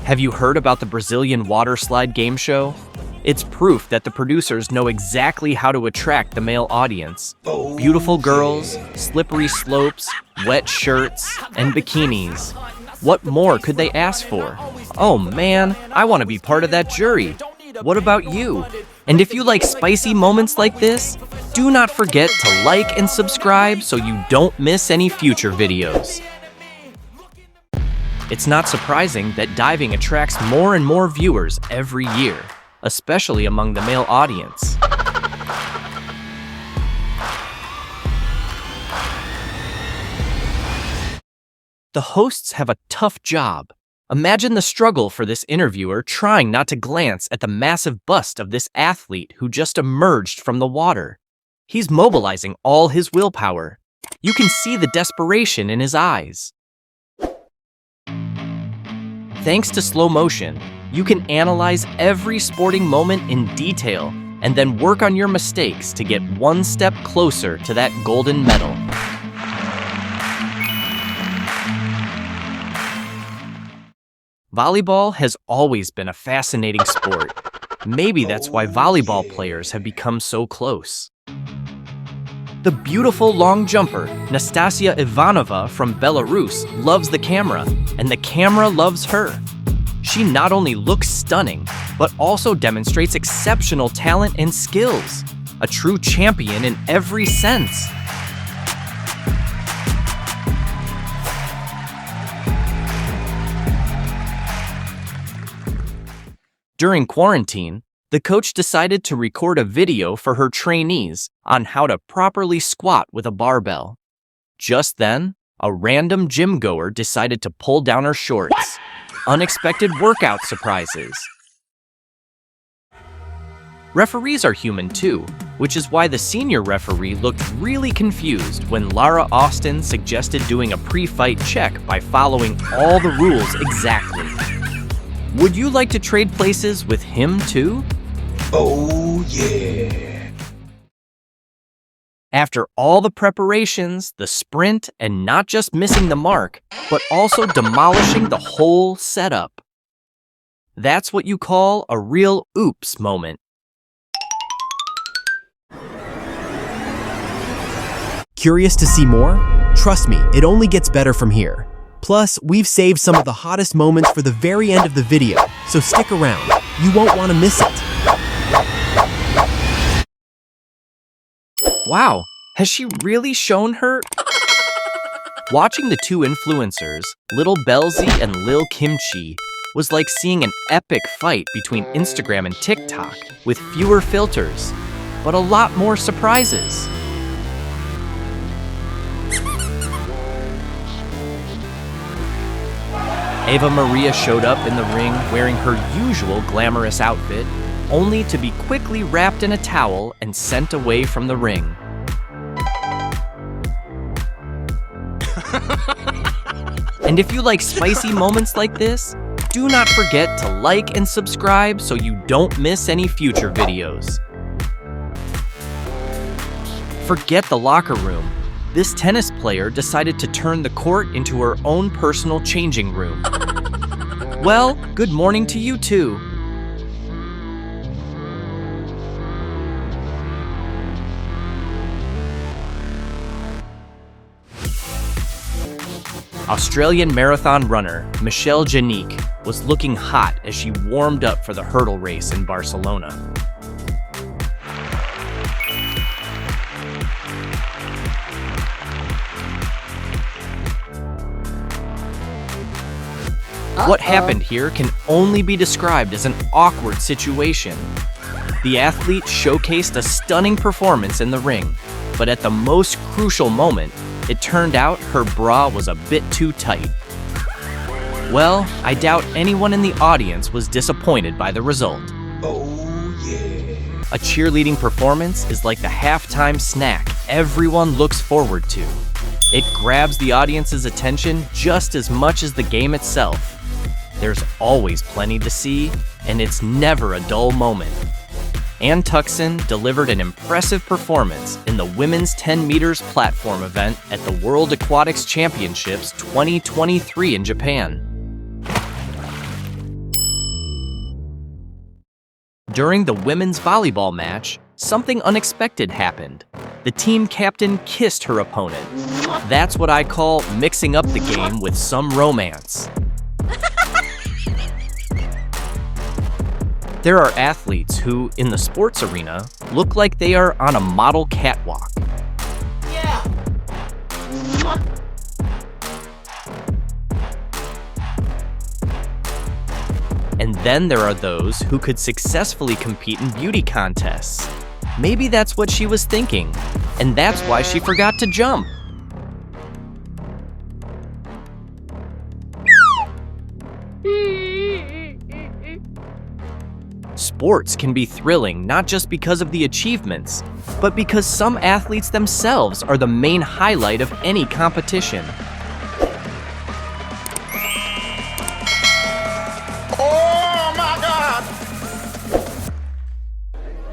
Have you heard about the Brazilian water slide game show? It's proof that the producers know exactly how to attract the male audience. Beautiful girls, slippery slopes, wet shirts, and bikinis. What more could they ask for? Oh man, I want to be part of that jury. What about you? And if you like spicy moments like this, do not forget to like and subscribe so you don't miss any future videos. It's not surprising that diving attracts more and more viewers every year, especially among the male audience. The hosts have a tough job. Imagine the struggle for this interviewer trying not to glance at the massive bust of this athlete who just emerged from the water. He's mobilizing all his willpower. You can see the desperation in his eyes. Thanks to slow motion, you can analyze every sporting moment in detail and then work on your mistakes to get one step closer to that golden medal. Volleyball has always been a fascinating sport. Maybe that's why volleyball players have become so close. The beautiful long jumper, Nastasia Ivanova from Belarus, loves the camera, and the camera loves her. She not only looks stunning, but also demonstrates exceptional talent and skills. A true champion in every sense. During quarantine, the coach decided to record a video for her trainees on how to properly squat with a barbell. Just then, a random gym goer decided to pull down her shorts. Unexpected workout surprises. Referees are human too, which is why the senior referee looked really confused when Lara Austin suggested doing a pre-fight check by following all the rules exactly. Would you like to trade places with him too? Oh yeah! After all the preparations, the sprint, and not just missing the mark, but also demolishing the whole setup. That's what you call a real oops moment. Curious to see more? Trust me, it only gets better from here. Plus, we've saved some of the hottest moments for the very end of the video, so stick around. You won't want to miss it. Wow, has she really shown her? Watching the two influencers, Little Belzy and Lil Kimchi, was like seeing an epic fight between Instagram and TikTok, with fewer filters, but a lot more surprises. Eva Maria showed up in the ring wearing her usual glamorous outfit, only to be quickly wrapped in a towel and sent away from the ring. And if you like spicy moments like this, do not forget to like and subscribe so you don't miss any future videos. Forget the locker room. This tennis player decided to turn the court into her own personal changing room. Well, good morning to you too. Australian marathon runner Michelle Janique was looking hot as she warmed up for the hurdle race in Barcelona. What happened here can only be described as an awkward situation. The athlete showcased a stunning performance in the ring, but at the most crucial moment, it turned out her bra was a bit too tight. Well, I doubt anyone in the audience was disappointed by the result. Oh yeah! A cheerleading performance is like the halftime snack everyone looks forward to. It grabs the audience's attention just as much as the game itself. There's always plenty to see, and it's never a dull moment. Ann Tuxson delivered an impressive performance in the women's 10 meters platform event at the World Aquatics Championships 2023 in Japan. During the women's volleyball match, something unexpected happened. The team captain kissed her opponent. That's what I call mixing up the game with some romance. There are athletes who, in the sports arena, look like they are on a model catwalk. Yeah. And then there are those who could successfully compete in beauty contests. Maybe that's what she was thinking, and that's why she forgot to jump. Sports can be thrilling not just because of the achievements, but because some athletes themselves are the main highlight of any competition. Oh my God!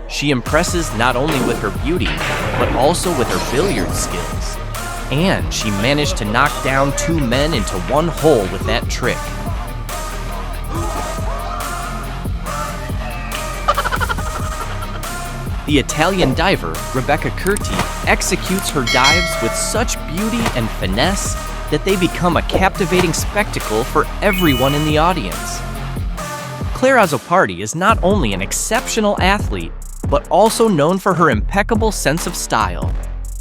She impresses not only with her beauty, but also with her billiard skills. And she managed to knock down 2 men into 1 hole with that trick. The Italian diver, Rebecca Curti, executes her dives with such beauty and finesse that they become a captivating spectacle for everyone in the audience. Claire Azzopardi is not only an exceptional athlete, but also known for her impeccable sense of style.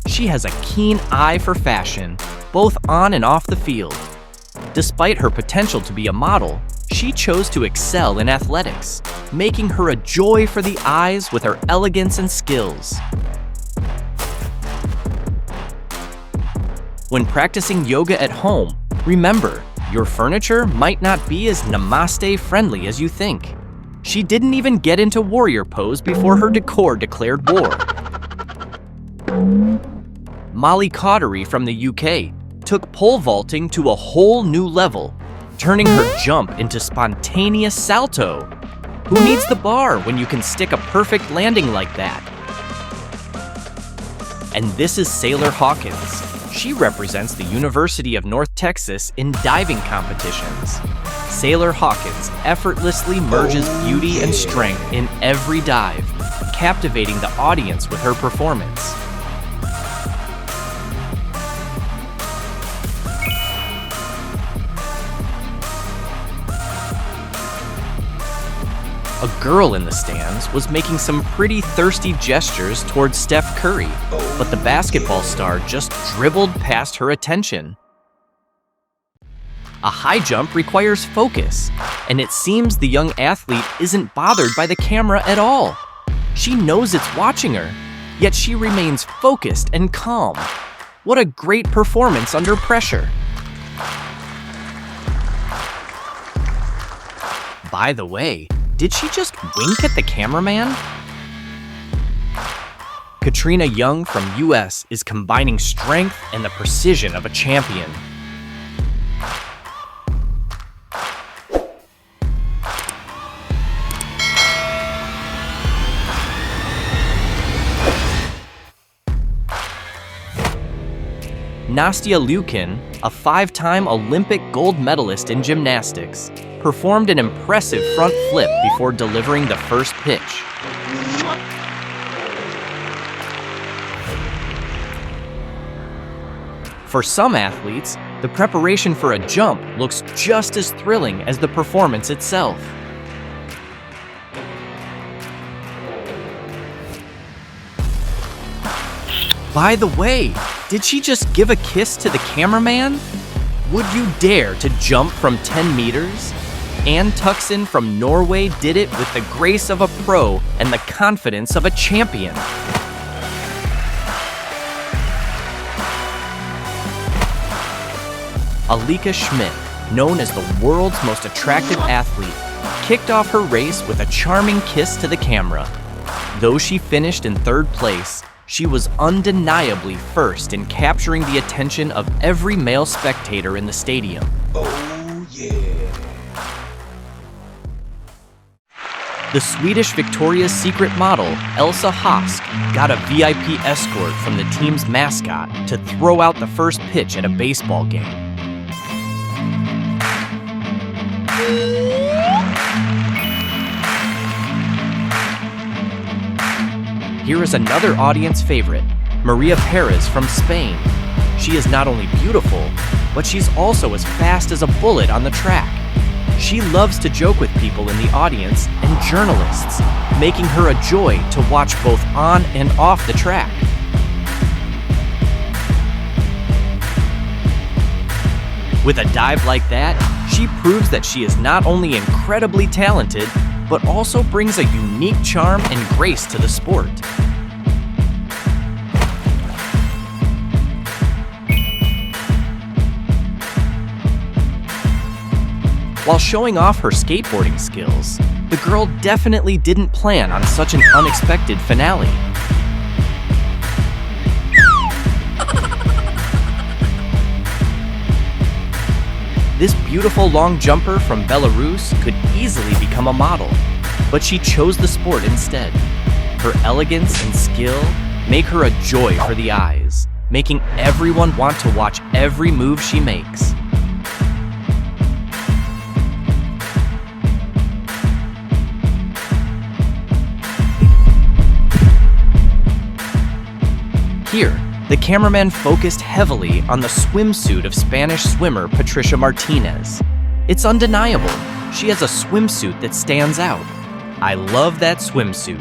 She has a keen eye for fashion, both on and off the field. Despite her potential to be a model, she chose to excel in athletics, making her a joy for the eyes with her elegance and skills. When practicing yoga at home, remember, your furniture might not be as namaste friendly as you think. She didn't even get into warrior pose before her decor declared war. Molly Cautery from the UK took pole vaulting to a whole new level, turning her jump into spontaneous salto. Who needs the bar when you can stick a perfect landing like that? And this is Sailor Hawkins. She represents the University of North Texas in diving competitions. Sailor Hawkins effortlessly merges beauty and strength in every dive, captivating the audience with her performance. A girl in the stands was making some pretty thirsty gestures towards Steph Curry, but the basketball star just dribbled past her attention. A high jump requires focus, and it seems the young athlete isn't bothered by the camera at all. She knows it's watching her, yet she remains focused and calm. What a great performance under pressure. By the way, did she just wink at the cameraman? Katrina Young from US is combining strength and the precision of a champion. Nastya Liukin, a 5-time Olympic gold medalist in gymnastics, performed an impressive front flip before delivering the first pitch. For some athletes, the preparation for a jump looks just as thrilling as the performance itself. By the way, did she just give a kiss to the cameraman? Would you dare to jump from 10 meters? Ann Tuxen from Norway did it with the grace of a pro and the confidence of a champion. Alika Schmidt, known as the world's most attractive athlete, kicked off her race with a charming kiss to the camera. Though she finished in 3rd place, she was undeniably first in capturing the attention of every male spectator in the stadium. Oh yeah. The Swedish Victoria's Secret model, Elsa Hosk, got a VIP escort from the team's mascot to throw out the first pitch at a baseball game. Here is another audience favorite, Maria Perez from Spain. She is not only beautiful, but she's also as fast as a bullet on the track. She loves to joke with people in the audience and journalists, making her a joy to watch both on and off the track. With a dive like that, she proves that she is not only incredibly talented, but also brings a unique charm and grace to the sport. While showing off her skateboarding skills, the girl definitely didn't plan on such an unexpected finale. This beautiful long jumper from Belarus could easily become a model, but she chose the sport instead. Her elegance and skill make her a joy for the eyes, making everyone want to watch every move she makes. Here, the cameraman focused heavily on the swimsuit of Spanish swimmer Patricia Martinez. It's undeniable. She has a swimsuit that stands out. I love that swimsuit.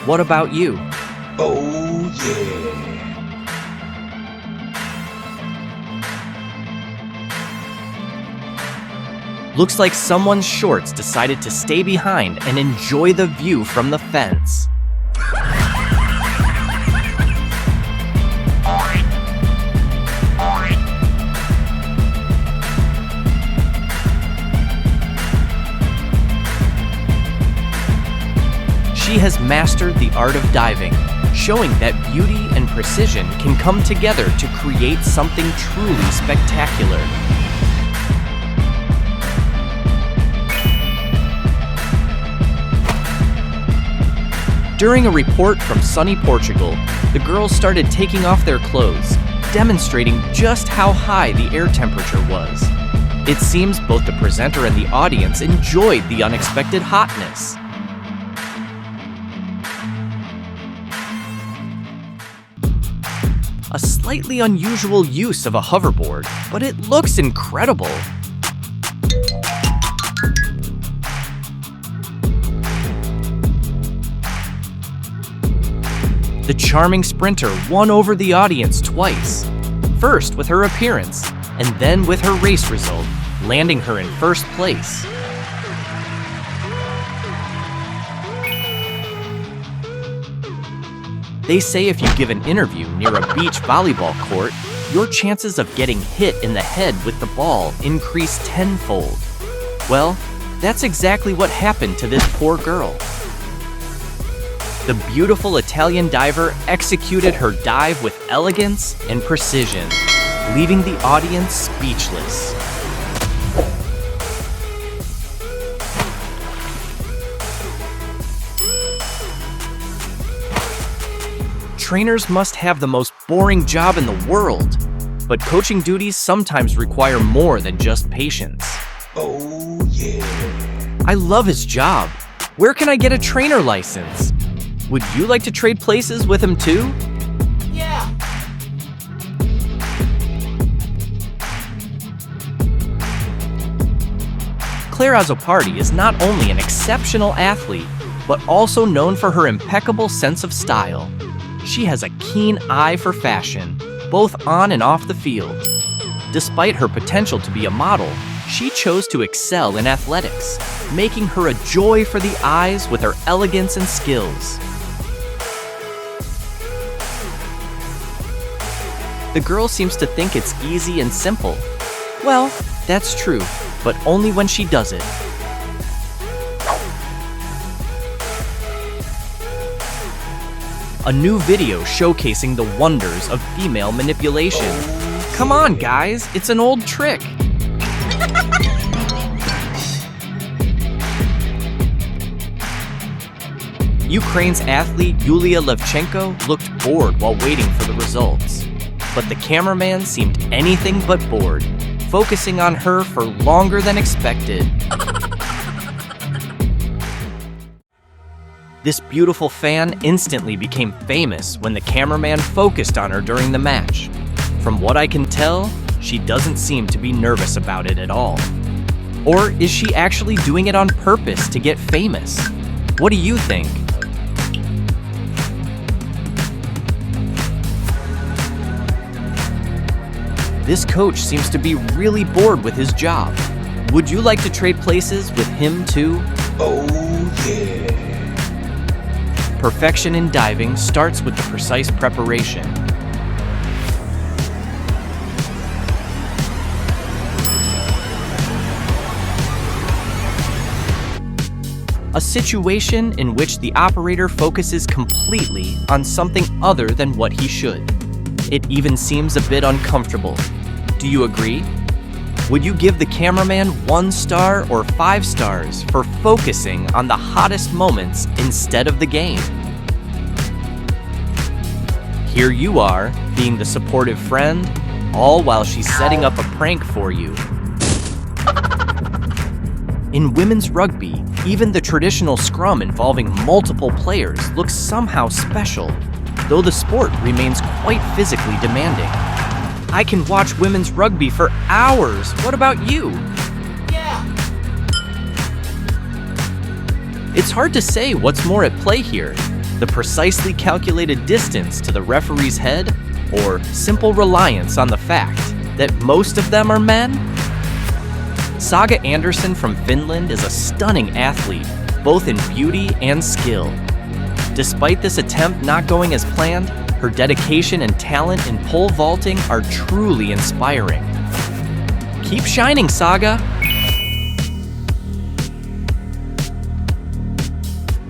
What about you? Oh yeah. Looks like someone's shorts decided to stay behind and enjoy the view from the fence. She has mastered the art of diving, showing that beauty and precision can come together to create something truly spectacular. During a report from sunny Portugal, the girls started taking off their clothes, demonstrating just how high the air temperature was. It seems both the presenter and the audience enjoyed the unexpected hotness. A slightly unusual use of a hoverboard, but it looks incredible. The charming sprinter won over the audience twice. First with her appearance, and then with her race result, landing her in first place. They say if you give an interview near a beach volleyball court, your chances of getting hit in the head with the ball increase tenfold. Well, that's exactly what happened to this poor girl. The beautiful Italian diver executed her dive with elegance and precision, leaving the audience speechless. Trainers must have the most boring job in the world, but coaching duties sometimes require more than just patience. Oh yeah. I love his job. Where can I get a trainer license? Would you like to trade places with him too? Yeah. Claire Azzopardi is not only an exceptional athlete, but also known for her impeccable sense of style. She has a keen eye for fashion, both on and off the field. Despite her potential to be a model, she chose to excel in athletics, making her a joy for the eyes with her elegance and skills. The girl seems to think it's easy and simple. Well, that's true, but only when she does it. A new video showcasing the wonders of female manipulation. Come on, guys, it's an old trick. Ukraine's athlete Yulia Levchenko looked bored while waiting for the results. But the cameraman seemed anything but bored, focusing on her for longer than expected. This beautiful fan instantly became famous when the cameraman focused on her during the match. From what I can tell, she doesn't seem to be nervous about it at all. Or is she actually doing it on purpose to get famous? What do you think? This coach seems to be really bored with his job. Would you like to trade places with him too? Oh yeah. Perfection in diving starts with the precise preparation. A situation in which the operator focuses completely on something other than what he should. It even seems a bit uncomfortable. Do you agree? Would you give the cameraman 1 star or 5 stars for focusing on the hottest moments instead of the game? Here you are, being the supportive friend, all while she's setting up a prank for you. In women's rugby, even the traditional scrum involving multiple players looks somehow special, though the sport remains quite physically demanding. I can watch women's rugby for hours. What about you? Yeah. It's hard to say what's more at play here, the precisely calculated distance to the referee's head, or simple reliance on the fact that most of them are men? Saga Anderson from Finland is a stunning athlete, both in beauty and skill. Despite this attempt not going as planned, her dedication and talent in pole vaulting are truly inspiring. Keep shining, Saga!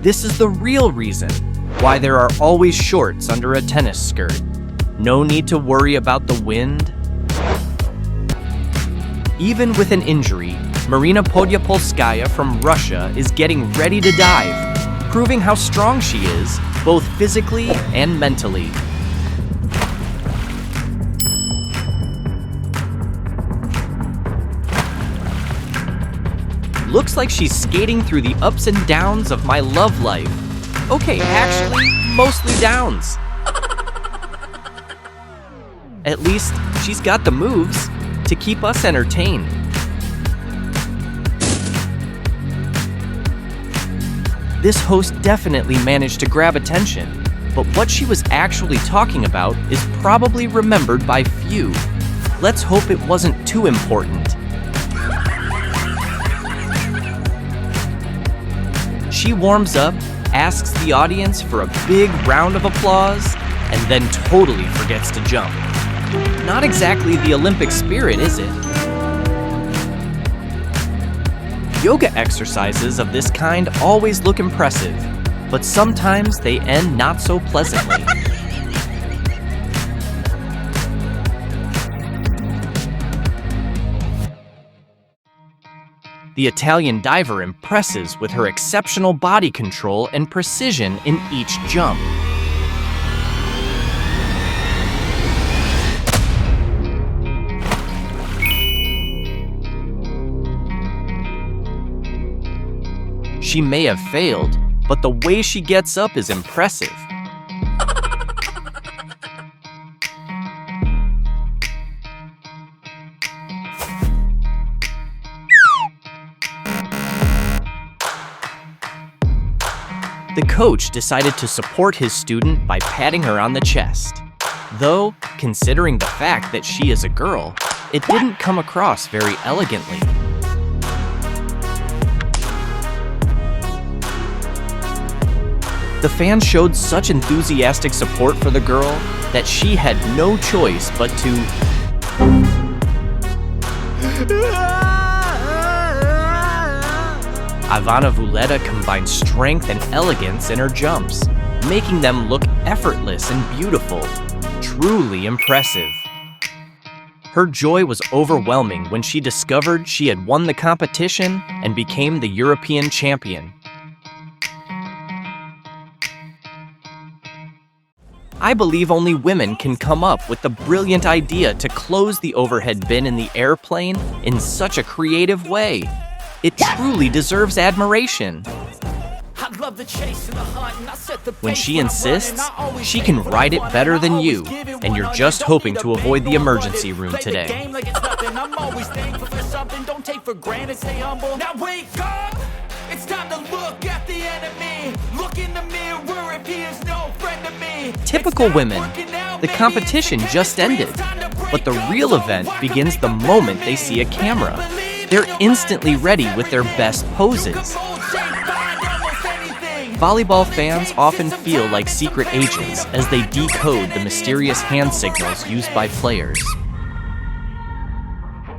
This is the real reason why there are always shorts under a tennis skirt. No need to worry about the wind. Even with an injury, Marina Podyapolskaya from Russia is getting ready to dive, proving how strong she is, both physically and mentally. Looks like she's skating through the ups and downs of my love life. Okay, actually, mostly downs. At least, she's got the moves to keep us entertained. This host definitely managed to grab attention, but what she was actually talking about is probably remembered by few. Let's hope it wasn't too important. She warms up, asks the audience for a big round of applause, and then totally forgets to jump. Not exactly the Olympic spirit, is it? Yoga exercises of this kind always look impressive, but sometimes they end not so pleasantly. The Italian diver impresses with her exceptional body control and precision in each jump. She may have failed, but the way she gets up is impressive. The coach decided to support his student by patting her on the chest. Though, considering the fact that she is a girl, it didn't come across very elegantly. The fans showed such enthusiastic support for the girl that she had no choice but to Ivana Vuleta combined strength and elegance in her jumps, making them look effortless and beautiful. Truly impressive. Her joy was overwhelming when she discovered she had won the competition and became the European champion. I believe only women can come up with the brilliant idea to close the overhead bin in the airplane in such a creative way. It truly deserves admiration. I love When she insists, she can ride it better than you, and you're just hoping to avoid the emergency room today. Now wake up! It's time to look at the enemy. Look in the mirror if he is no friend to me. Typical women. The competition just ended, but the real event begins the moment they see a camera. They're instantly ready with their best poses. Volleyball fans often feel like secret agents as they decode the mysterious hand signals used by players.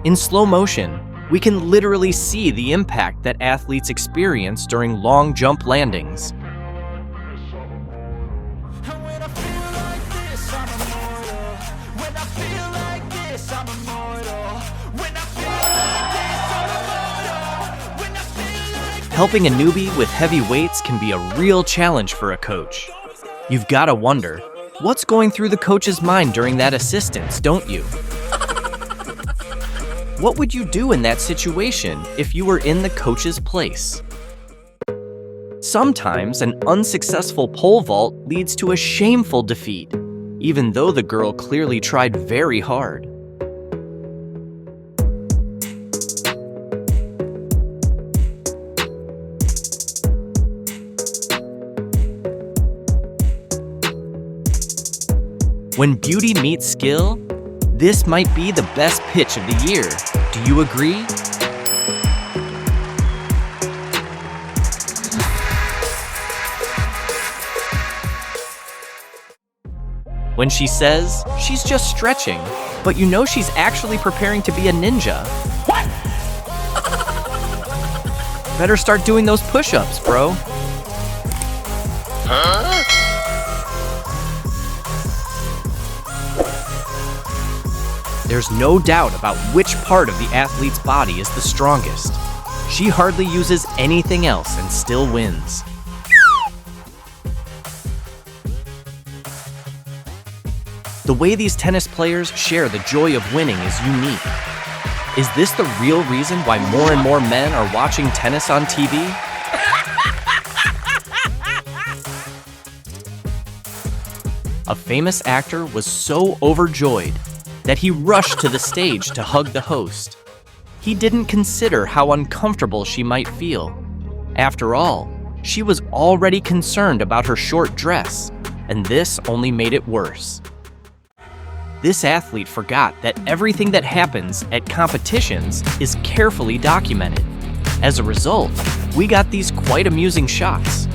In slow motion, we can literally see the impact that athletes experience during long jump landings. Helping a newbie with heavy weights can be a real challenge for a coach. You've got to wonder, what's going through the coach's mind during that assistance, don't you? What would you do in that situation if you were in the coach's place? Sometimes an unsuccessful pole vault leads to a shameful defeat, even though the girl clearly tried very hard. When beauty meets skill, this might be the best pitch of the year. Do you agree? When she says she's just stretching, but you know she's actually preparing to be a ninja. What? Better start doing those push-ups, bro. Huh? There's no doubt about which part of the athlete's body is the strongest. She hardly uses anything else and still wins. The way these tennis players share the joy of winning is unique. Is this the real reason why more and more men are watching tennis on TV? A famous actor was so overjoyed that he rushed to the stage to hug the host. He didn't consider how uncomfortable she might feel. After all, she was already concerned about her short dress, and this only made it worse. This athlete forgot that everything that happens at competitions is carefully documented. As a result, we got these quite amusing shots.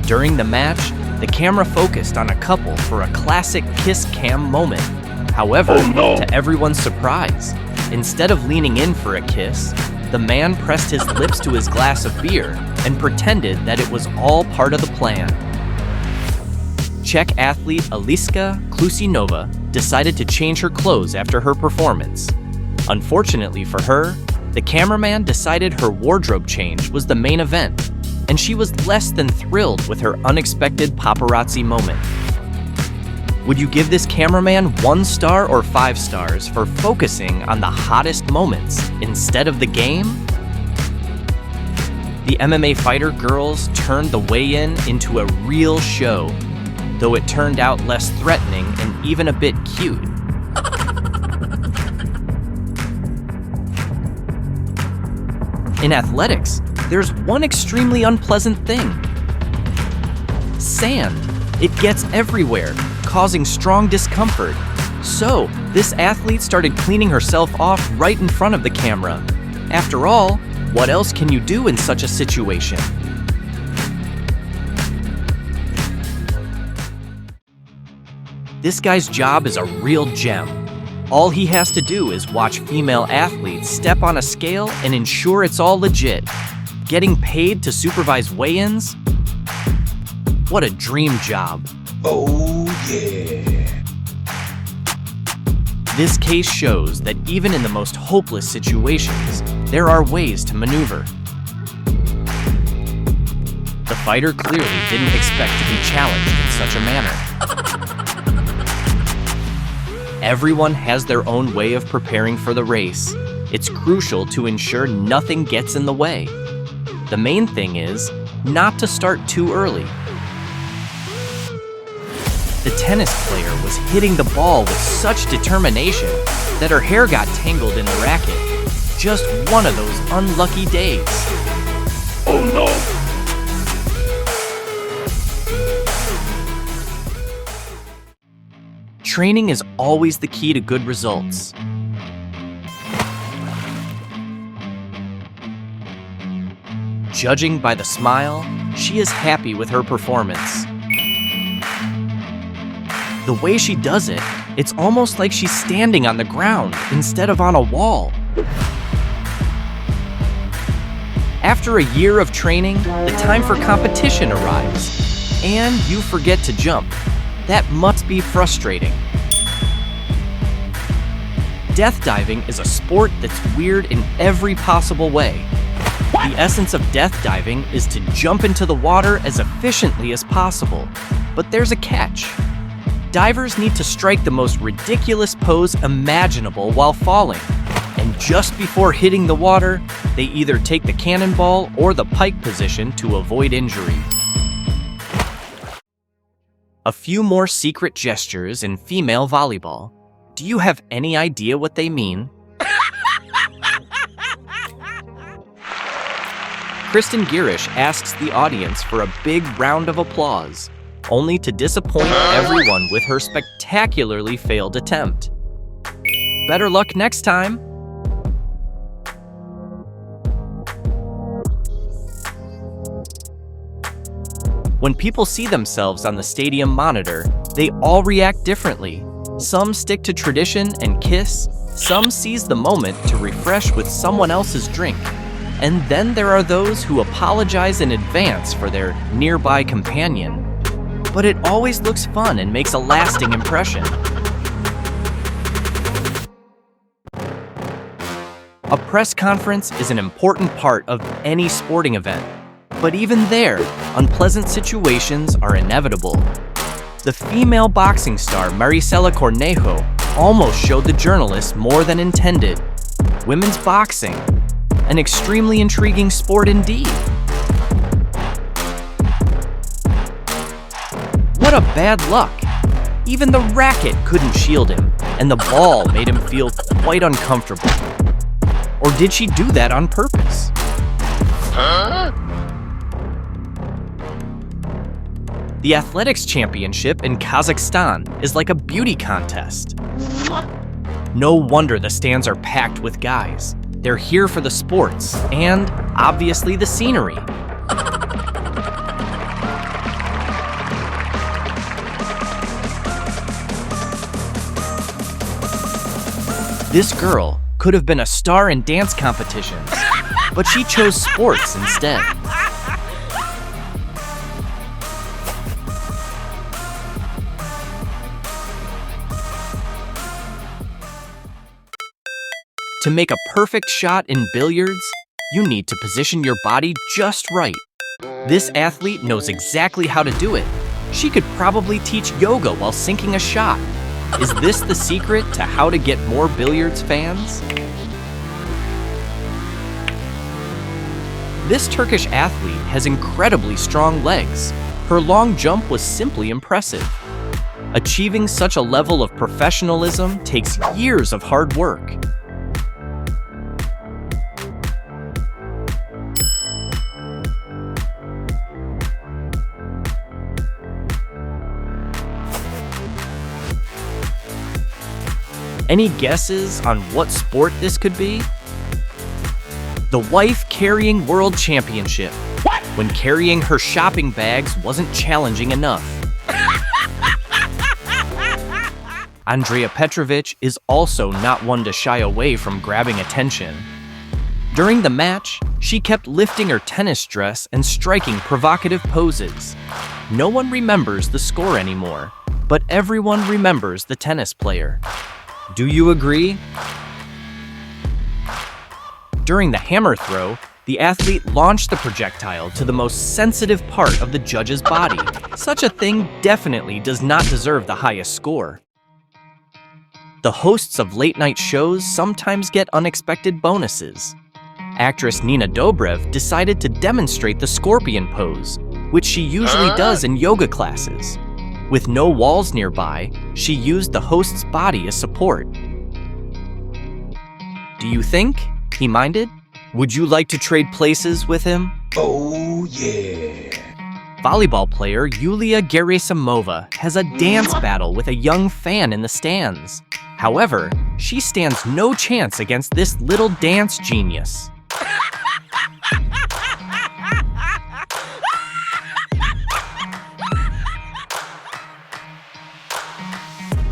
During the match, the camera focused on a couple for a classic kiss cam moment. However, to everyone's surprise, instead of leaning in for a kiss, the man pressed his lips to his glass of beer and pretended that it was all part of the plan. Czech athlete Eliska Klusinova decided to change her clothes after her performance. Unfortunately for her, the cameraman decided her wardrobe change was the main event, and she was less than thrilled with her unexpected paparazzi moment. Would you give this cameraman 1 star or 5 stars for focusing on the hottest moments instead of the game? The MMA fighter girls turned the weigh-in into a real show, though it turned out less threatening and even a bit cute. In athletics, there's one extremely unpleasant thing. Sand. It gets everywhere, causing strong discomfort. So, this athlete started cleaning herself off right in front of the camera. After all, what else can you do in such a situation? This guy's job is a real gem. All he has to do is watch female athletes step on a scale and ensure it's all legit. Getting paid to supervise weigh-ins? What a dream job. Oh yeah. This case shows that even in the most hopeless situations, there are ways to maneuver. The fighter clearly didn't expect to be challenged in such a manner. Everyone has their own way of preparing for the race. It's crucial to ensure nothing gets in the way. The main thing is not to start too early. The tennis player was hitting the ball with such determination that her hair got tangled in the racket. Just one of those unlucky days. Oh no! Training is always the key to good results. Judging by the smile, she is happy with her performance. The way she does it, it's almost like she's standing on the ground instead of on a wall. After a year of training, the time for competition arrives, and you forget to jump. That must be frustrating. Death diving is a sport that's weird in every possible way. The essence of death diving is to jump into the water as efficiently as possible. But there's a catch. Divers need to strike the most ridiculous pose imaginable while falling. And just before hitting the water, they either take the cannonball or the pike position to avoid injury. A few more secret gestures in female volleyball. Do you have any idea what they mean? Kristen Girish asks the audience for a big round of applause, only to disappoint everyone with her spectacularly failed attempt. Better luck next time! When people see themselves on the stadium monitor, they all react differently. Some stick to tradition and kiss, some seize the moment to refresh with someone else's drink. And then there are those who apologize in advance for their nearby companion. But it always looks fun and makes a lasting impression. A press conference is an important part of any sporting event. But even there, unpleasant situations are inevitable. The female boxing star Marisela Cornejo almost showed the journalists more than intended. Women's boxing, an extremely intriguing sport indeed. What a bad luck! Even the racket couldn't shield him, and the ball made him feel quite uncomfortable. Or did she do that on purpose? The athletics championship in Kazakhstan is like a beauty contest. No wonder the stands are packed with guys. They're here for the sports and, obviously, the scenery. This girl could have been a star in dance competitions, but she chose sports instead. To make a perfect shot in billiards, you need to position your body just right. This athlete knows exactly how to do it. She could probably teach yoga while sinking a shot. Is this the secret to how to get more billiards fans? This Turkish athlete has incredibly strong legs. Her long jump was simply impressive. Achieving such a level of professionalism takes years of hard work. Any guesses on what sport this could be? The wife carrying world championship. What? When carrying her shopping bags wasn't challenging enough. Andrea Petrovich is also not one to shy away from grabbing attention. During the match, she kept lifting her tennis dress and striking provocative poses. No one remembers the score anymore, but everyone remembers the tennis player. Do you agree? During the hammer throw, the athlete launched the projectile to the most sensitive part of the judge's body. Such a thing definitely does not deserve the highest score. The hosts of late-night shows sometimes get unexpected bonuses. Actress Nina Dobrev decided to demonstrate the scorpion pose, which she usually does in yoga classes. With no walls nearby, she used the host's body as support. Do you think he minded? Would you like to trade places with him? Oh, yeah. Volleyball player Yulia Gerasimova has a dance battle with a young fan in the stands. However, she stands no chance against this little dance genius.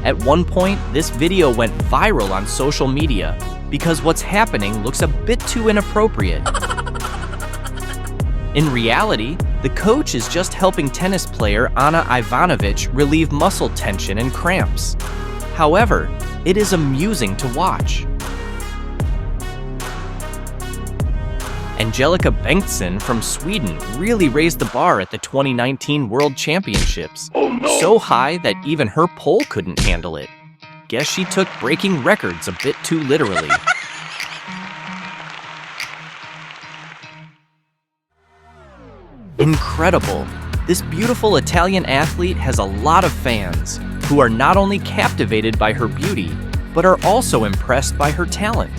At one point, this video went viral on social media because what's happening looks a bit too inappropriate. In reality, the coach is just helping tennis player Anna Ivanovic relieve muscle tension and cramps. However, it is amusing to watch. Angelica Bengtsson from Sweden really raised the bar at the 2019 World Championships. Oh, no. So high that even her pole couldn't handle it. Guess she took breaking records a bit too literally. Incredible! This beautiful Italian athlete has a lot of fans who are not only captivated by her beauty, but are also impressed by her talent.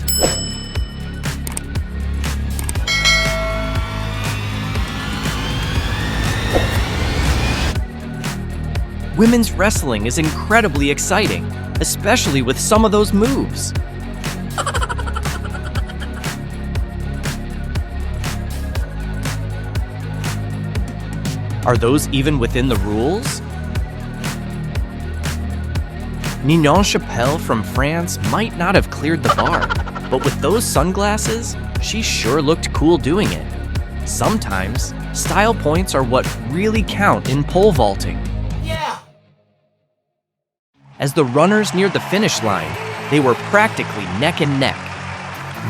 Women's wrestling is incredibly exciting, especially with some of those moves. Are those even within the rules? Ninon Chappelle from France might not have cleared the bar, but with those sunglasses, she sure looked cool doing it. Sometimes, style points are what really count in pole vaulting. Yeah! As the runners neared the finish line, they were practically neck and neck.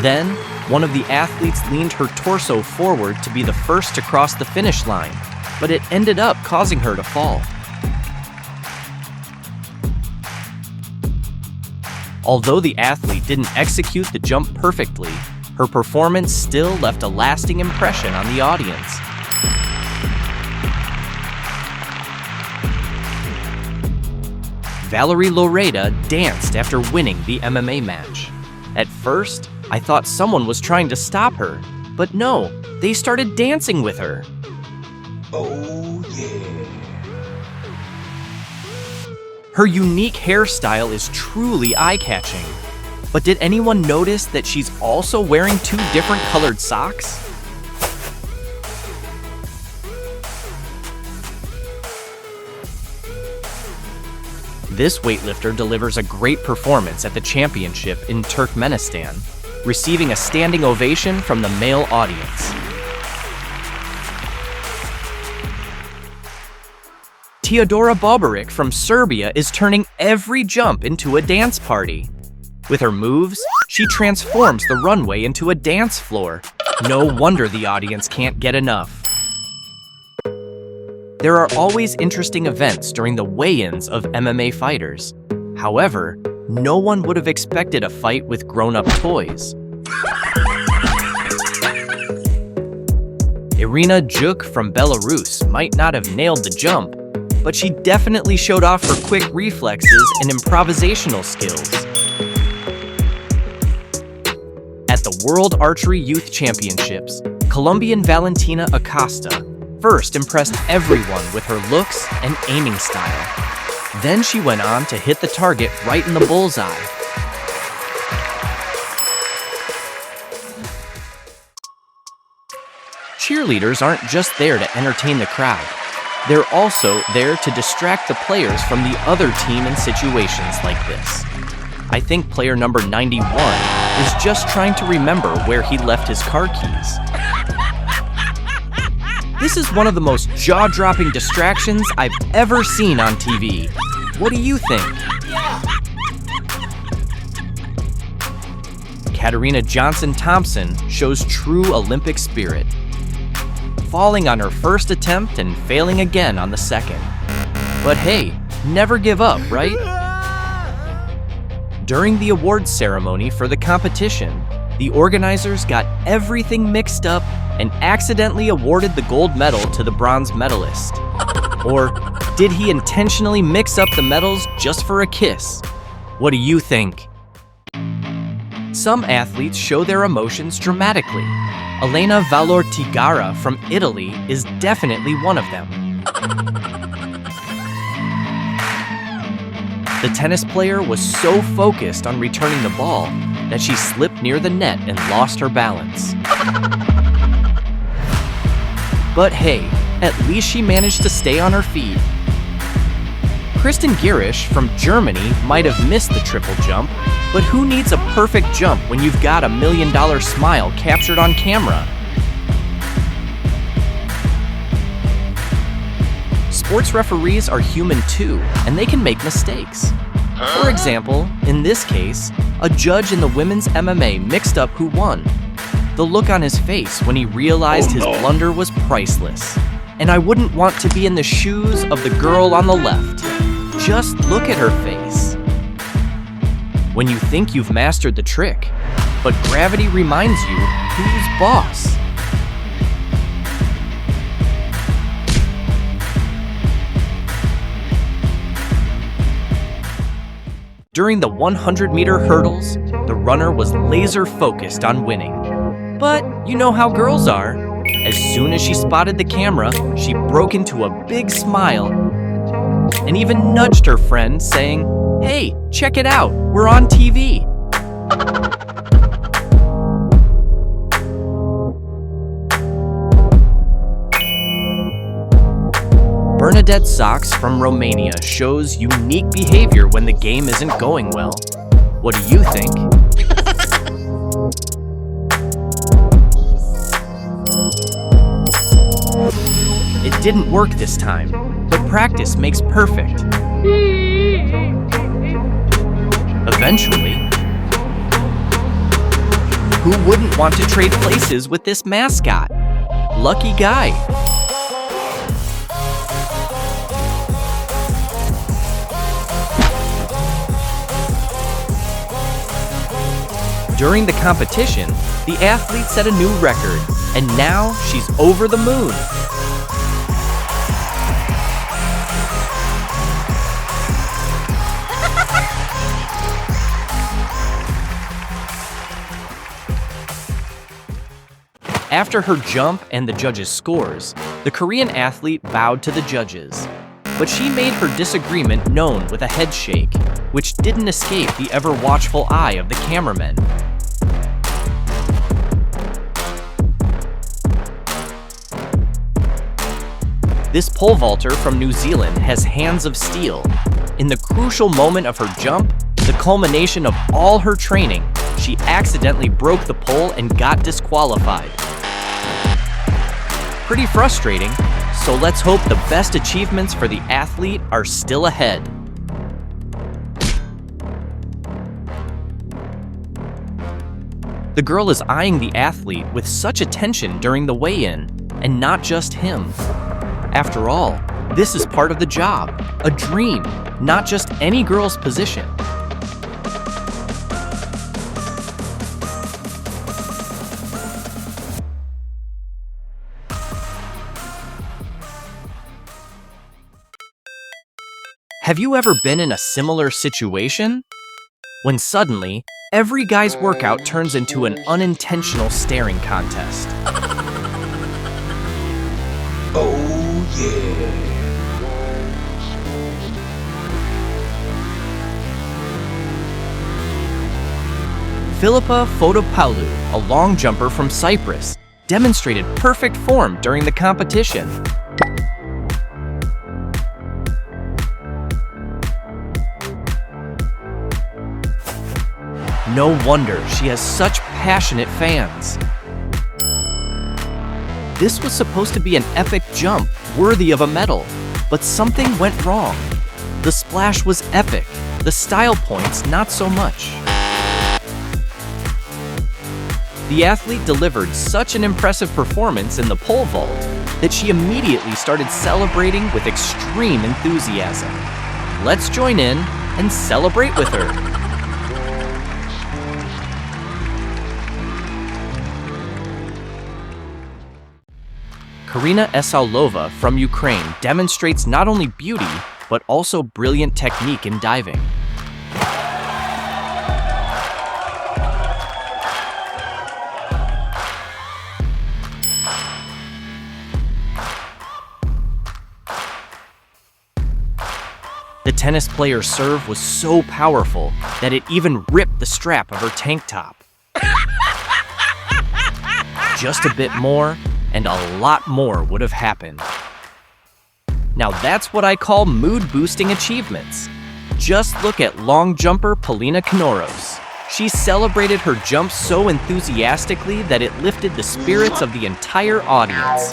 Then, one of the athletes leaned her torso forward to be the first to cross the finish line, but it ended up causing her to fall. Although the athlete didn't execute the jump perfectly, her performance still left a lasting impression on the audience. Valerie Loreda danced after winning the MMA match. At first, I thought someone was trying to stop her, but no, they started dancing with her. Oh, yeah. Her unique hairstyle is truly eye-catching. But did anyone notice that she's also wearing two different colored socks? This weightlifter delivers a great performance at the championship in Turkmenistan, receiving a standing ovation from the male audience. Teodora Bobaric from Serbia is turning every jump into a dance party. With her moves, she transforms the runway into a dance floor. No wonder the audience can't get enough. There are always interesting events during the weigh-ins of MMA fighters. However, no one would have expected a fight with grown-up toys. Irina Juk from Belarus might not have nailed the jump, but she definitely showed off her quick reflexes and improvisational skills. At the World Archery Youth Championships, Colombian Valentina Acosta first impressed everyone with her looks and aiming style. Then she went on to hit the target right in the bullseye. Cheerleaders aren't just there to entertain the crowd. They're also there to distract the players from the other team in situations like this. I think player number 91 is just trying to remember where he left his car keys. This is one of the most jaw-dropping distractions I've ever seen on TV. What do you think? Katarina Johnson-Thompson shows true Olympic spirit, falling on her first attempt and failing again on the second. But hey, never give up, right? During the awards ceremony for the competition, the organizers got everything mixed up and accidentally awarded the gold medal to the bronze medalist. Or did he intentionally mix up the medals just for a kiss? What do you think? Some athletes show their emotions dramatically. Elena Valortigara from Italy is definitely one of them. The tennis player was so focused on returning the ball that she slipped near the net and lost her balance. But hey, at least she managed to stay on her feet. Kristen Girish from Germany might have missed the triple jump, but who needs a perfect jump when you've got $1 million smile captured on camera? Sports referees are human too, and they can make mistakes. For example, in this case, a judge in the women's MMA mixed up who won. The look on his face when he realized his blunder was priceless. And I wouldn't want to be in the shoes of the girl on the left. Just look at her face. When you think you've mastered the trick, but gravity reminds you who's boss. During the 100-meter hurdles, the runner was laser-focused on winning. But you know how girls are. As soon as she spotted the camera, she broke into a big smile and even nudged her friend, saying, "Hey, check it out, we're on TV." Bernadette Sachs from Romania shows unique behavior when the game isn't going well. What do you think? It didn't work this time, but practice makes perfect. Eventually, who wouldn't want to trade places with this mascot? Lucky guy. During the competition, the athlete set a new record, and now she's over the moon. After her jump and the judges' scores, the Korean athlete bowed to the judges. But she made her disagreement known with a head shake, which didn't escape the ever-watchful eye of the cameramen. This pole vaulter from New Zealand has hands of steel. In the crucial moment of her jump, the culmination of all her training, she accidentally broke the pole and got disqualified. Pretty frustrating, so let's hope the best achievements for the athlete are still ahead. The girl is eyeing the athlete with such attention during the weigh-in, and not just him. After all, this is part of the job, a dream, not just any girl's position. Have you ever been in a similar situation? When suddenly, every guy's workout turns into an unintentional staring contest. Oh yeah. Filipa Fotopoulou, a long jumper from Cyprus, demonstrated perfect form during the competition. No wonder she has such passionate fans. This was supposed to be an epic jump, worthy of a medal, but something went wrong. The splash was epic, the style points not so much. The athlete delivered such an impressive performance in the pole vault that she immediately started celebrating with extreme enthusiasm. Let's join in and celebrate with her. Karina Esaulova from Ukraine demonstrates not only beauty, but also brilliant technique in diving. The tennis player's serve was so powerful that it even ripped the strap of her tank top. Just a bit more, and a lot more would have happened. Now that's what I call mood-boosting achievements. Just look at long jumper Polina Knoros. She celebrated her jump so enthusiastically that it lifted the spirits of the entire audience.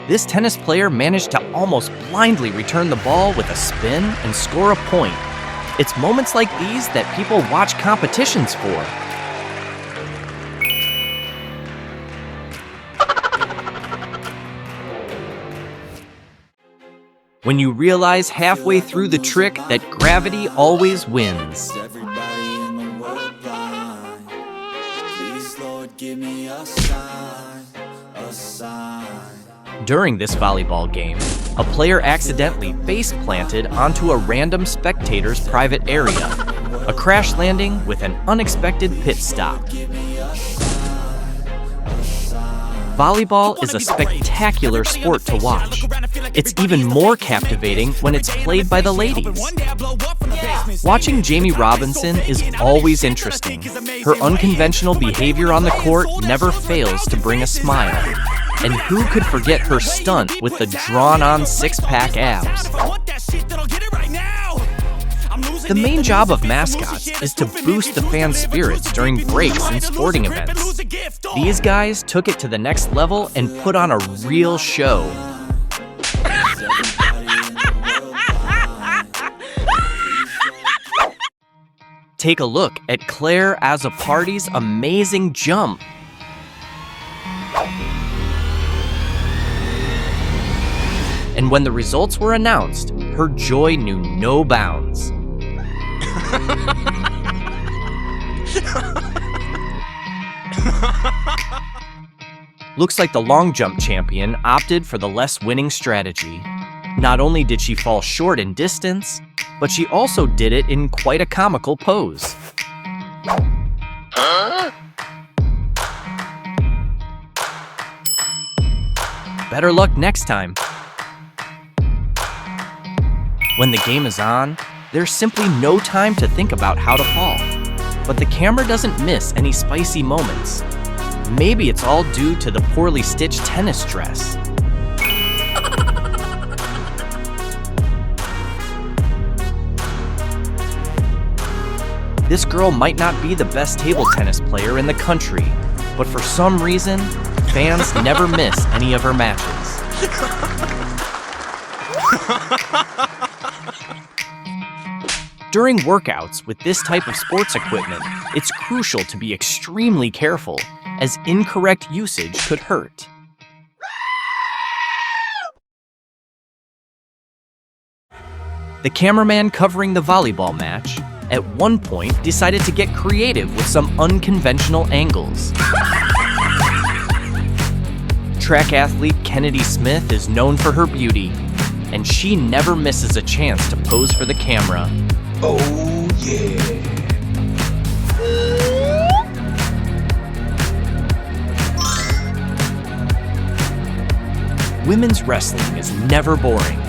This tennis player managed to almost blindly return the ball with a spin and score a point. It's moments like these that people watch competitions for. When you realize halfway through the trick that gravity always wins. Everybody in the world blind. Please, Lord, give me a sign, a sign. During this volleyball game, a player accidentally face-planted onto a random spectator's private area, a crash landing with an unexpected pit stop. Volleyball is a spectacular sport to watch. It's even more captivating when it's played by the ladies. Watching Jamie Robinson is always interesting. Her unconventional behavior on the court never fails to bring a smile. And who could forget her stunt with the drawn-on six-pack abs? The main job of mascots is to boost the fans' spirits during breaks and sporting events. These guys took it to the next level and put on a real show. Take a look at Claire Azzopardi's amazing jump. And when the results were announced, her joy knew no bounds. Looks like the long jump champion opted for the less winning strategy. Not only did she fall short in distance, but she also did it in quite a comical pose. Better luck next time. When the game is on, there's simply no time to think about how to fall. But the camera doesn't miss any spicy moments. Maybe it's all due to the poorly stitched tennis dress. This girl might not be the best table tennis player in the country, but for some reason, fans never miss any of her matches. During workouts with this type of sports equipment, it's crucial to be extremely careful, as incorrect usage could hurt. The cameraman covering the volleyball match, at one point decided to get creative with some unconventional angles. Track athlete Kennedy Smith is known for her beauty, and she never misses a chance to pose for the camera. Oh yeah. Women's wrestling is never boring.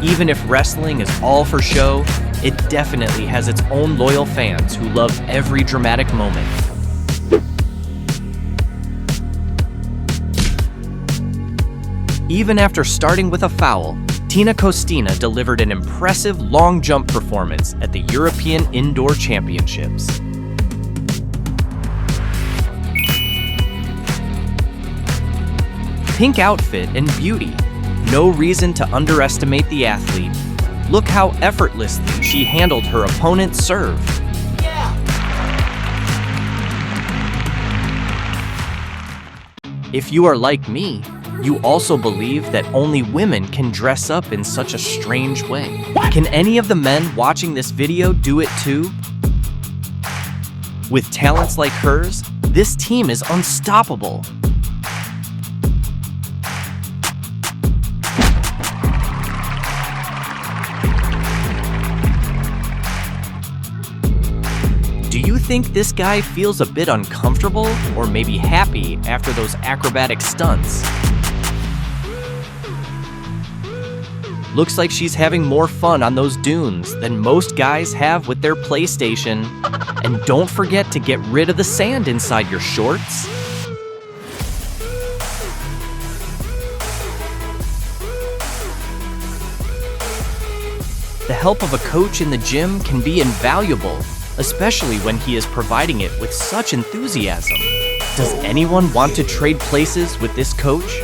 Even if wrestling is all for show, it definitely has its own loyal fans who love every dramatic moment. Even after starting with a foul, Tina Kostina delivered an impressive long jump performance at the European Indoor Championships. Pink outfit and beauty. No reason to underestimate the athlete. Look how effortlessly she handled her opponent's serve. If you are like me, you also believe that only women can dress up in such a strange way. Can any of the men watching this video do it too? With talents like hers, this team is unstoppable. Do you think this guy feels a bit uncomfortable or maybe happy after those acrobatic stunts? Looks like she's having more fun on those dunes than most guys have with their PlayStation. And don't forget to get rid of the sand inside your shorts. The help of a coach in the gym can be invaluable, especially when he is providing it with such enthusiasm. Does anyone want to trade places with this coach?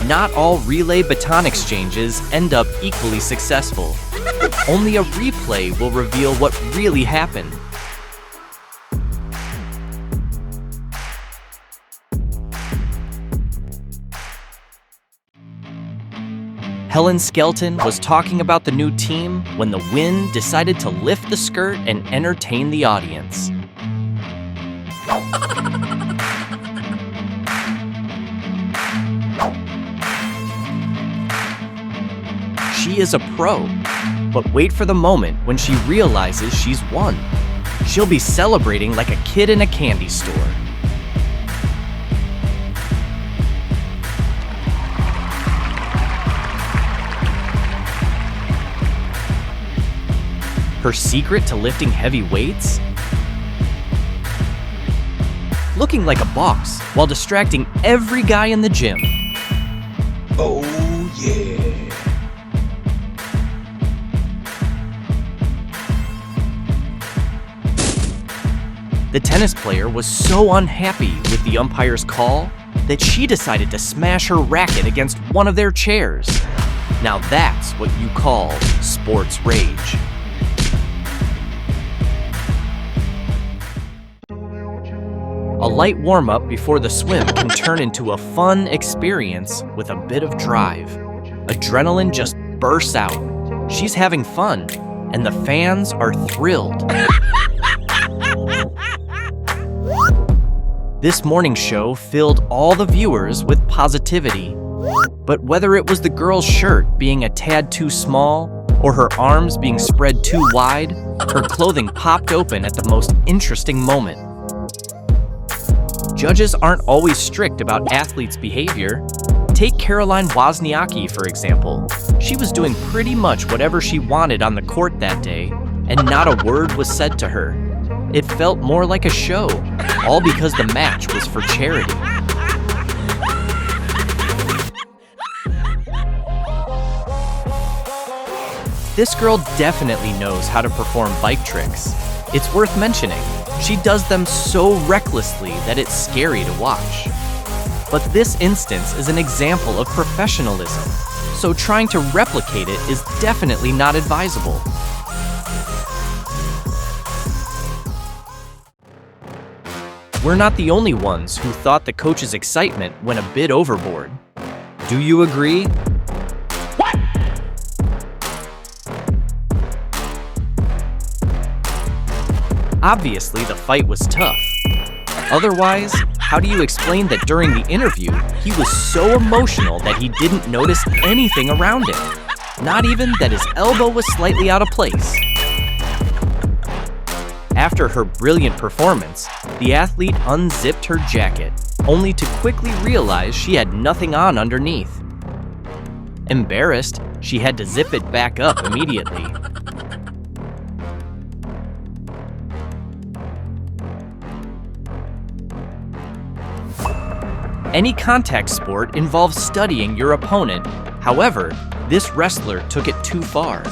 Not all relay baton exchanges end up equally successful. Only a replay will reveal what really happened. Helen Skelton was talking about the new team when the wind decided to lift the skirt and entertain the audience. She is a pro, but wait for the moment when she realizes she's won. She'll be celebrating like a kid in a candy store. Her secret to lifting heavy weights? Looking like a boss while distracting every guy in the gym. Oh yeah. The tennis player was so unhappy with the umpire's call that she decided to smash her racket against one of their chairs. Now that's what you call sports rage. A light warm-up before the swim can turn into a fun experience with a bit of drive. Adrenaline just bursts out. She's having fun, and the fans are thrilled. This morning show filled all the viewers with positivity. But whether it was the girl's shirt being a tad too small or her arms being spread too wide, her clothing popped open at the most interesting moment. Judges aren't always strict about athletes' behavior. Take Caroline Wozniacki, for example. She was doing pretty much whatever she wanted on the court that day, and not a word was said to her. It felt more like a show, all because the match was for charity. This girl definitely knows how to perform bike tricks. It's worth mentioning, she does them so recklessly that it's scary to watch. But this instance is an example of professionalism, so trying to replicate it is definitely not advisable. We're not the only ones who thought the coach's excitement went a bit overboard. Do you agree? Obviously, the fight was tough. Otherwise, how do you explain that during the interview, he was so emotional that he didn't notice anything around him? Not even that his elbow was slightly out of place. After her brilliant performance, the athlete unzipped her jacket, only to quickly realize she had nothing on underneath. Embarrassed, she had to zip it back up immediately. Any contact sport involves studying your opponent. However, this wrestler took it too far.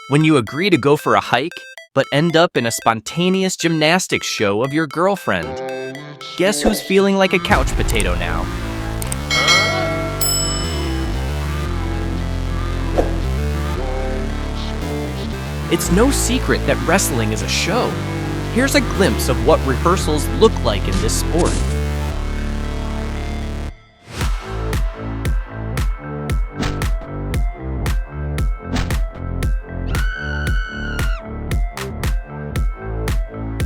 When you agree to go for a hike, but end up in a spontaneous gymnastics show of your girlfriend, guess who's feeling like a couch potato now? It's no secret that wrestling is a show. Here's a glimpse of what rehearsals look like in this sport.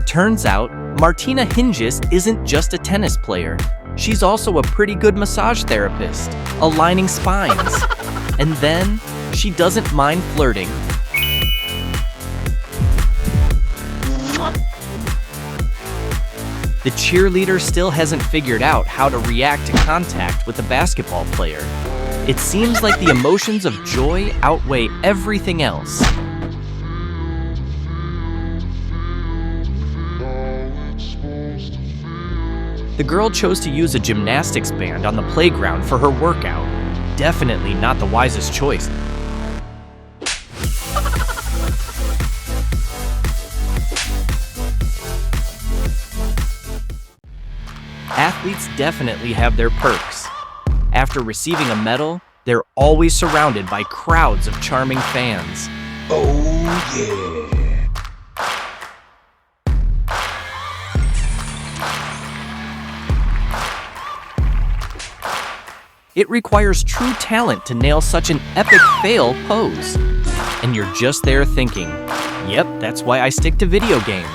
Turns out, Martina Hingis isn't just a tennis player. She's also a pretty good massage therapist, aligning spines. And then, she doesn't mind flirting. The cheerleader still hasn't figured out how to react to contact with the basketball player. It seems like the emotions of joy outweigh everything else. The girl chose to use a gymnastics band on the playground for her workout. Definitely not the wisest choice. Athletes definitely have their perks. After receiving a medal, they're always surrounded by crowds of charming fans. Oh yeah. It requires true talent to nail such an epic fail pose. And you're just there thinking, yep, that's why I stick to video games.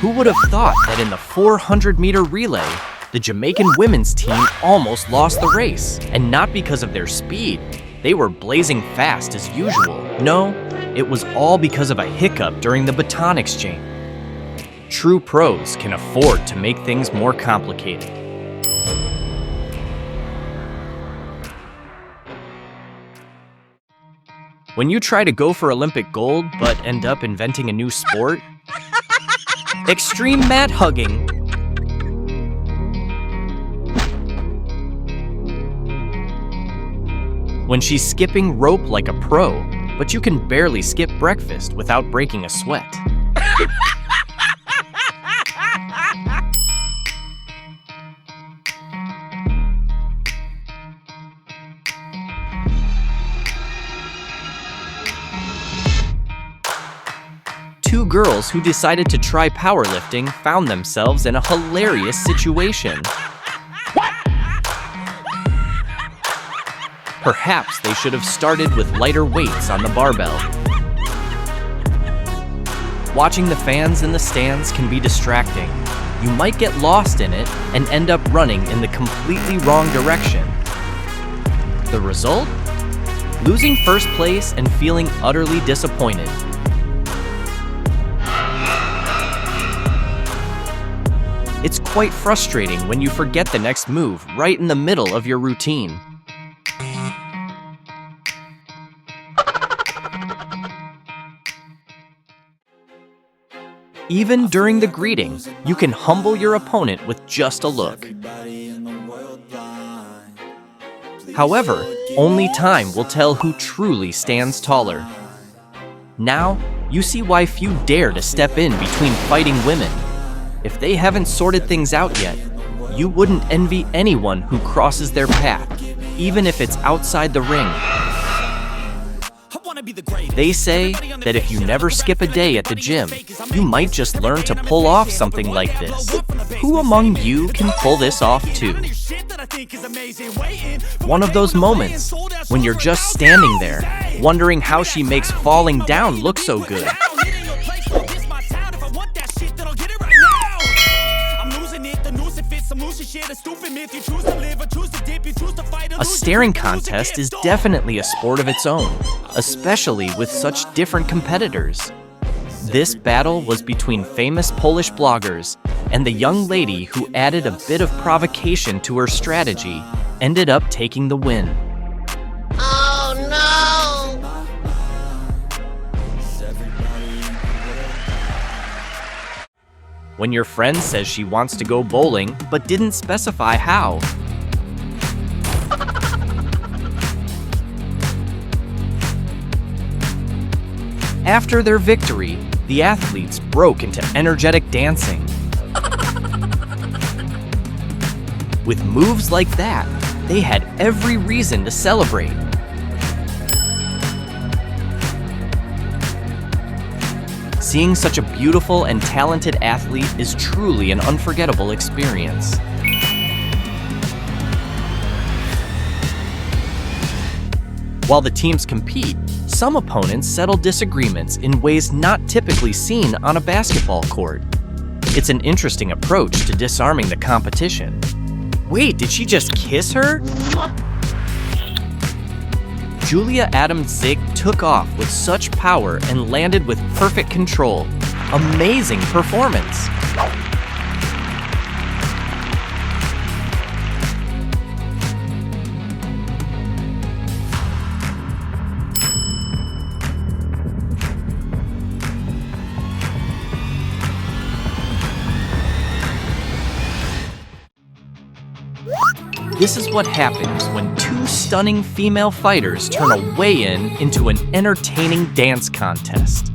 Who would have thought that in the 400-meter relay, the Jamaican women's team almost lost the race? And not because of their speed. They were blazing fast as usual. No, it was all because of a hiccup during the baton exchange. True pros can afford to make things more complicated. When you try to go for Olympic gold but end up inventing a new sport, extreme mat hugging. When she's skipping rope like a pro, but you can barely skip breakfast without breaking a sweat. Two girls who decided to try powerlifting found themselves in a hilarious situation. Perhaps they should have started with lighter weights on the barbell. Watching the fans in the stands can be distracting. You might get lost in it and end up running in the completely wrong direction. The result? Losing first place and feeling utterly disappointed. It's quite frustrating when you forget the next move right in the middle of your routine. Even during the greeting, you can humble your opponent with just a look. However, only time will tell who truly stands taller. Now, you see why few dare to step in between fighting women. If they haven't sorted things out yet, you wouldn't envy anyone who crosses their path, even if it's outside the ring. They say that if you never skip a day at the gym, you might just learn to pull off something like this. Who among you can pull this off too? One of those moments when you're just standing there, wondering how she makes falling down look so good. A staring contest is definitely a sport of its own, especially with such different competitors. This battle was between famous Polish bloggers, and the young lady who added a bit of provocation to her strategy ended up taking the win. Oh no! When your friend says she wants to go bowling but didn't specify how. After their victory, the athletes broke into energetic dancing. With moves like that, they had every reason to celebrate. Seeing such a beautiful and talented athlete is truly an unforgettable experience. While the teams compete, some opponents settle disagreements in ways not typically seen on a basketball court. It's an interesting approach to disarming the competition. Wait, did she just kiss her? Julia Adams-Zig took off with such power and landed with perfect control. Amazing performance! This is what happens when two stunning female fighters turn a weigh-in into an entertaining dance contest.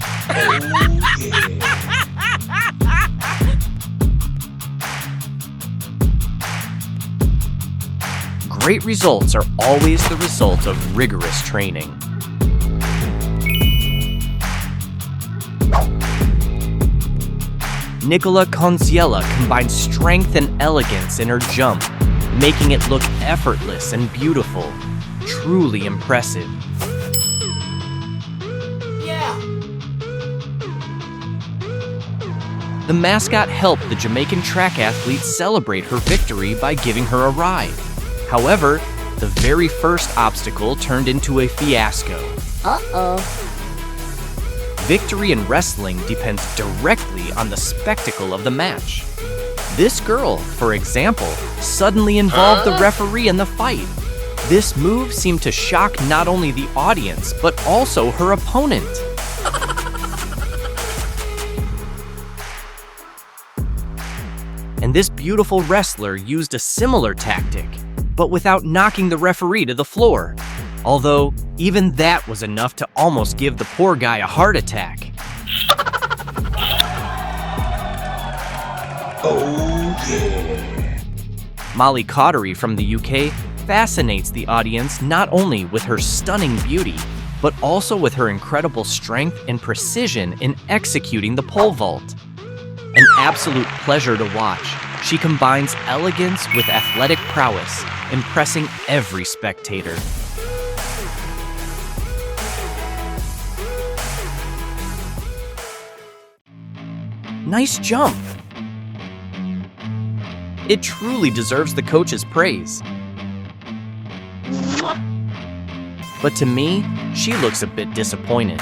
Great results are always the result of rigorous training. Nicola Conziella combines strength and elegance in her jump, making it look effortless and beautiful. Truly impressive. Yeah. The mascot helped the Jamaican track athlete celebrate her victory by giving her a ride. However, the very first obstacle turned into a fiasco. Uh-oh. Victory in wrestling depends directly on the spectacle of the match. This girl, for example, suddenly involved the referee in the fight. This move seemed to shock not only the audience, but also her opponent. And this beautiful wrestler used a similar tactic, but without knocking the referee to the floor. Although, even that was enough to almost give the poor guy a heart attack. Oh yeah. Molly Cottery from the UK fascinates the audience not only with her stunning beauty, but also with her incredible strength and precision in executing the pole vault. An absolute pleasure to watch, she combines elegance with athletic prowess, impressing every spectator. Nice jump! It truly deserves the coach's praise. But to me, she looks a bit disappointed.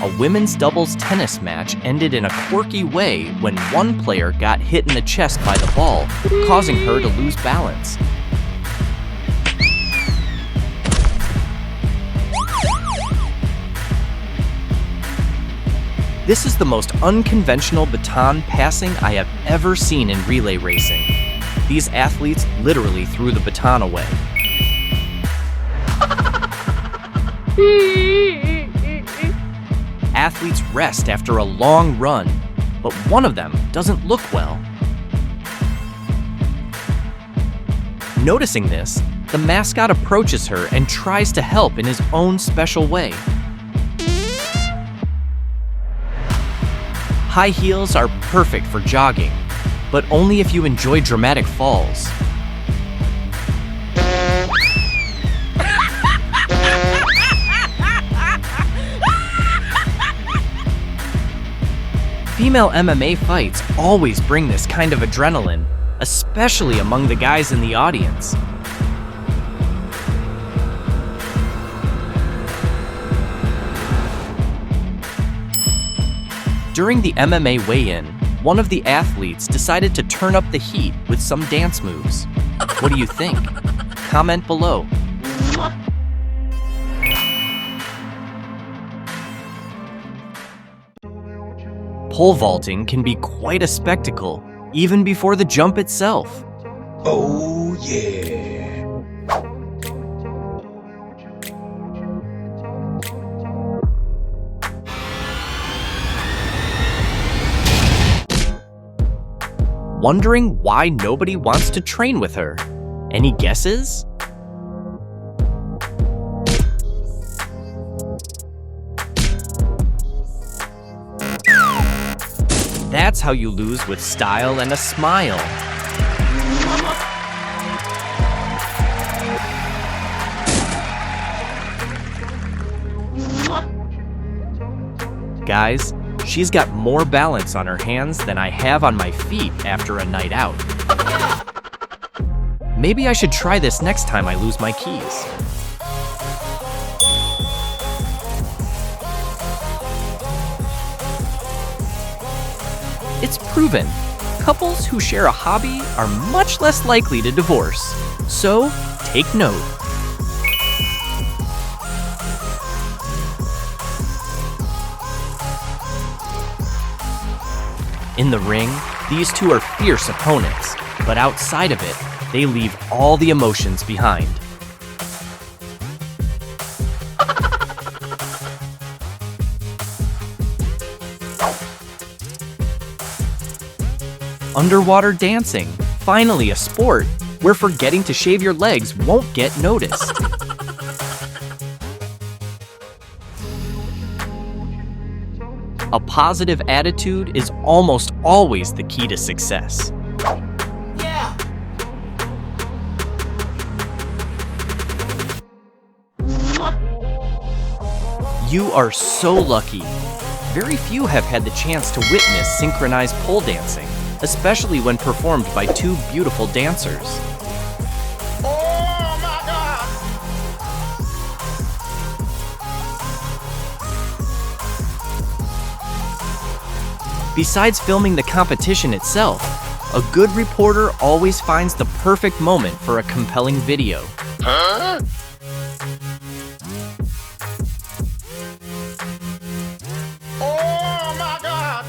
A women's doubles tennis match ended in a quirky way when one player got hit in the chest by the ball, causing her to lose balance. This is the most unconventional baton passing I have ever seen in relay racing. These athletes literally threw the baton away. Athletes rest after a long run, but one of them doesn't look well. Noticing this, the mascot approaches her and tries to help in his own special way. High heels are perfect for jogging, but only if you enjoy dramatic falls. Female MMA fights always bring this kind of adrenaline, especially among the guys in the audience. During the MMA weigh-in, one of the athletes decided to turn up the heat with some dance moves. What do you think? Comment below. Pole vaulting can be quite a spectacle, even before the jump itself. Oh yeah. Wondering why nobody wants to train with her? Any guesses? That's how you lose with style and a smile. guys. She's got more balance on her hands than I have on my feet after a night out. Maybe I should try this next time I lose my keys. It's proven, couples who share a hobby are much less likely to divorce. So, take note. In the ring, these two are fierce opponents, but outside of it, they leave all the emotions behind. Underwater dancing, finally a sport where forgetting to shave your legs won't get noticed. A positive attitude is almost always the key to success. Yeah. You are so lucky. Very few have had the chance to witness synchronized pole dancing, especially when performed by two beautiful dancers. Oh my God. Besides filming the competition itself, a good reporter always finds the perfect moment for a compelling video. Oh my God.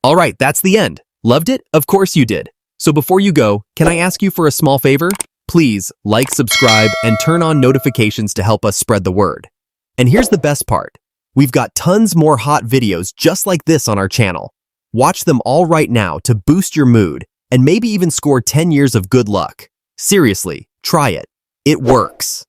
All right, that's the end. Loved it? Of course you did. So before you go, can I ask you for a small favor? Please like, subscribe, and turn on notifications to help us spread the word. And here's the best part. We've got tons more hot videos just like this on our channel. Watch them all right now to boost your mood and maybe even score 10 years of good luck. Seriously, try it. It works.